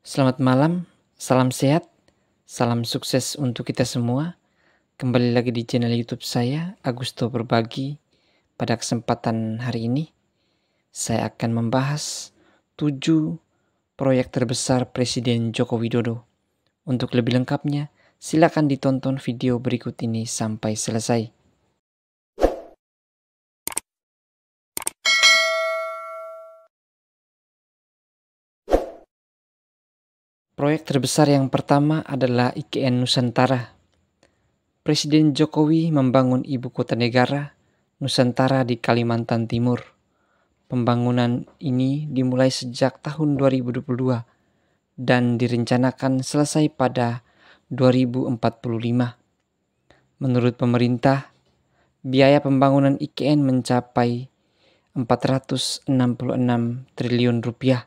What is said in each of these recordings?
Selamat malam, salam sehat, salam sukses untuk kita semua. Kembali lagi di channel YouTube saya, Agusto Berbagi. Pada kesempatan hari ini, saya akan membahas 7 proyek terbesar Presiden Joko Widodo. Untuk lebih lengkapnya, silakan ditonton video berikut ini sampai selesai. Proyek terbesar yang pertama adalah IKN Nusantara. Presiden Jokowi membangun ibu kota negara Nusantara di Kalimantan Timur. Pembangunan ini dimulai sejak tahun 2022 dan direncanakan selesai pada 2045. Menurut pemerintah, biaya pembangunan IKN mencapai 466 triliun rupiah.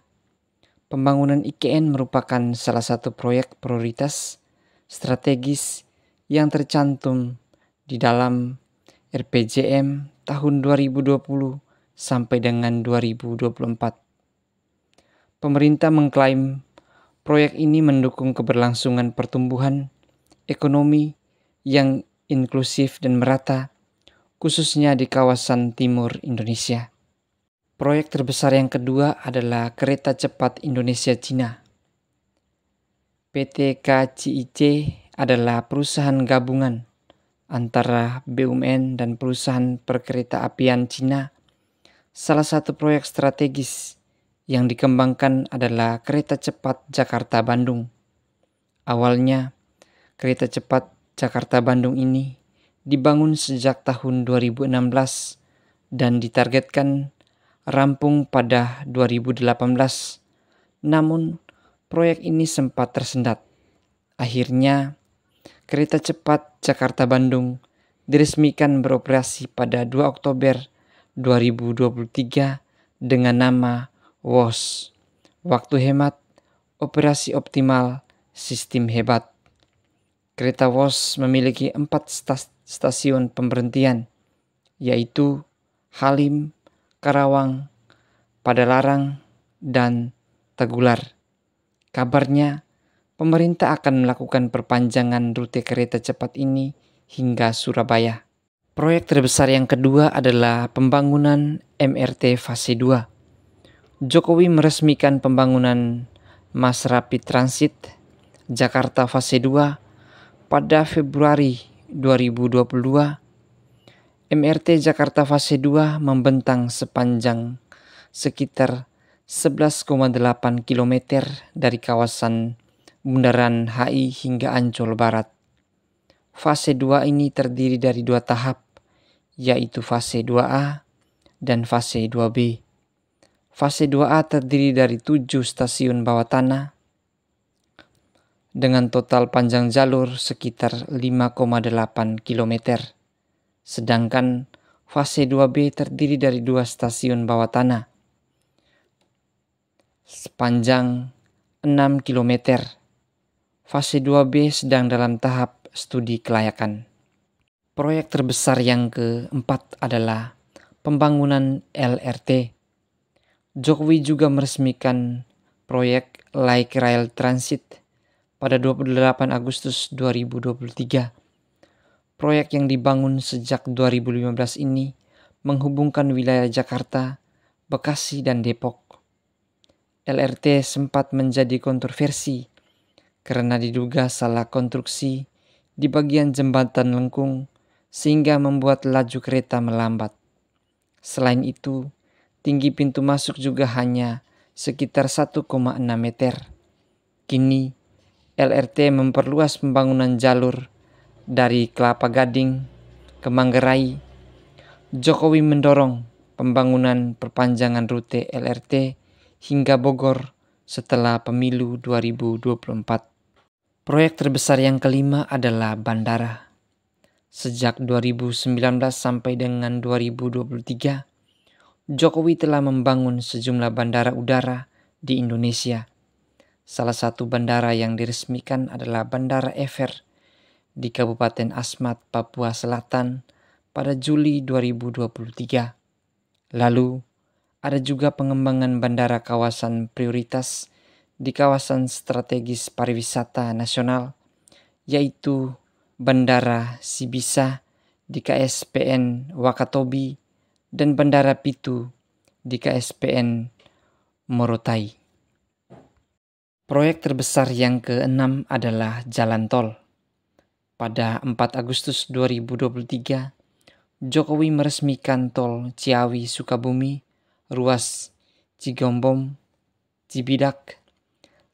Pembangunan IKN merupakan salah satu proyek prioritas strategis yang tercantum di dalam RPJM tahun 2020 sampai dengan 2024. Pemerintah mengklaim proyek ini mendukung keberlangsungan pertumbuhan ekonomi yang inklusif dan merata, khususnya di kawasan timur Indonesia. Proyek terbesar yang kedua adalah Kereta Cepat Indonesia-Cina. PT KCIC adalah perusahaan gabungan antara BUMN dan perusahaan perkereta-apian Cina. Salah satu proyek strategis yang dikembangkan adalah Kereta Cepat Jakarta-Bandung. Awalnya, Kereta Cepat Jakarta-Bandung ini dibangun sejak tahun 2016 dan ditargetkan rampung pada 2018. Namun, proyek ini sempat tersendat. Akhirnya, Kereta Cepat Jakarta-Bandung diresmikan beroperasi pada 2 Oktober 2023 dengan nama WOS, Waktu Hemat, Operasi Optimal, Sistem Hebat. Kereta WOS memiliki 4 stasiun pemberhentian, yaitu Halim, Karawang, Padalarang, dan Tegular. Kabarnya, pemerintah akan melakukan perpanjangan rute kereta cepat ini hingga Surabaya. Proyek terbesar yang kedua adalah pembangunan MRT fase 2. Jokowi meresmikan pembangunan Mass Rapid Transit Jakarta fase 2 pada Februari 2022. MRT Jakarta fase 2 membentang sepanjang sekitar 11,8 km dari kawasan Bundaran HI hingga Ancol Barat. Fase 2 ini terdiri dari 2 tahap, yaitu fase 2A dan fase 2B. Fase 2A terdiri dari 7 stasiun bawah tanah dengan total panjang jalur sekitar 5,8 km. Sedangkan fase 2B terdiri dari 2 stasiun bawah tanah sepanjang 6 km. Fase 2B sedang dalam tahap studi kelayakan. Proyek terbesar yang keempat adalah pembangunan LRT. Jokowi juga meresmikan proyek Light Rail Transit pada 28 Agustus 2023. Proyek yang dibangun sejak 2015 ini menghubungkan wilayah Jakarta, Bekasi, dan Depok. LRT sempat menjadi kontroversi karena diduga salah konstruksi di bagian jembatan lengkung sehingga membuat laju kereta melambat. Selain itu, tinggi pintu masuk juga hanya sekitar 1,6 meter. Kini, LRT memperluas pembangunan jalur dari Kelapa Gading ke Manggarai. Jokowi mendorong pembangunan perpanjangan rute LRT hingga Bogor setelah pemilu 2024. Proyek terbesar yang kelima adalah bandara. Sejak 2019 sampai dengan 2023, Jokowi telah membangun sejumlah bandara udara di Indonesia. Salah satu bandara yang diresmikan adalah Bandara Ever di Kabupaten Asmat, Papua Selatan pada Juli 2023. Lalu, ada juga pengembangan bandara kawasan prioritas di kawasan strategis pariwisata nasional, yaitu Bandara Sibisa di KSPN Wakatobi dan Bandara Pitu di KSPN Morotai. Proyek terbesar yang keenam adalah jalan tol. Pada 4 Agustus 2023, Jokowi meresmikan tol Ciawi-Sukabumi, ruas Cigombong-Cibidak.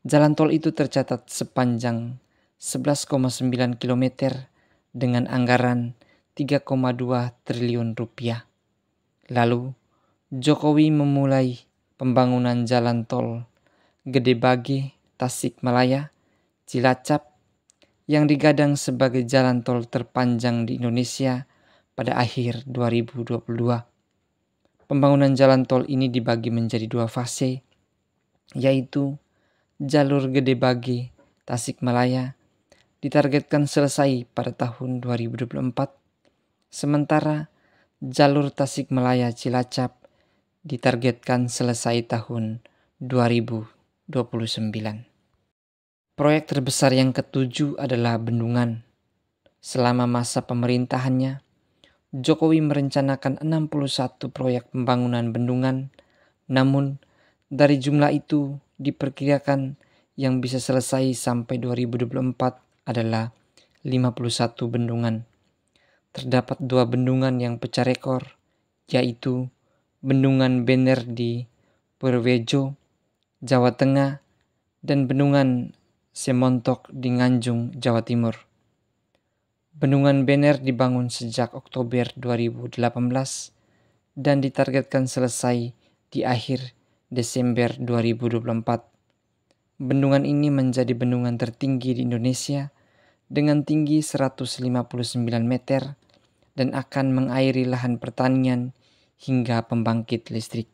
Jalan tol itu tercatat sepanjang 11,9 km dengan anggaran 3,2 triliun rupiah. Lalu, Jokowi memulai pembangunan jalan tol Gede Bage, Tasikmalaya, Cilacap, yang digadang sebagai jalan tol terpanjang di Indonesia pada akhir 2022. Pembangunan jalan tol ini dibagi menjadi 2 fase, yaitu jalur Gede Bage, Tasikmalaya, ditargetkan selesai pada tahun 2024, sementara jalur Tasikmalaya Cilacap ditargetkan selesai tahun 2029. Proyek terbesar yang ketujuh adalah bendungan. Selama masa pemerintahannya, Jokowi merencanakan 61 proyek pembangunan bendungan, namun dari jumlah itu diperkirakan yang bisa selesai sampai 2024 adalah 51 bendungan. Terdapat 2 bendungan yang pecah rekor, yaitu Bendungan Bener di Purwejo, Jawa Tengah, dan Bendungan Semontok di Nganjung, Jawa Timur. Bendungan Bener dibangun sejak Oktober 2018 dan ditargetkan selesai di akhir Desember 2024. Bendungan ini menjadi bendungan tertinggi di Indonesia dengan tinggi 159 meter dan akan mengairi lahan pertanian hingga pembangkit listrik.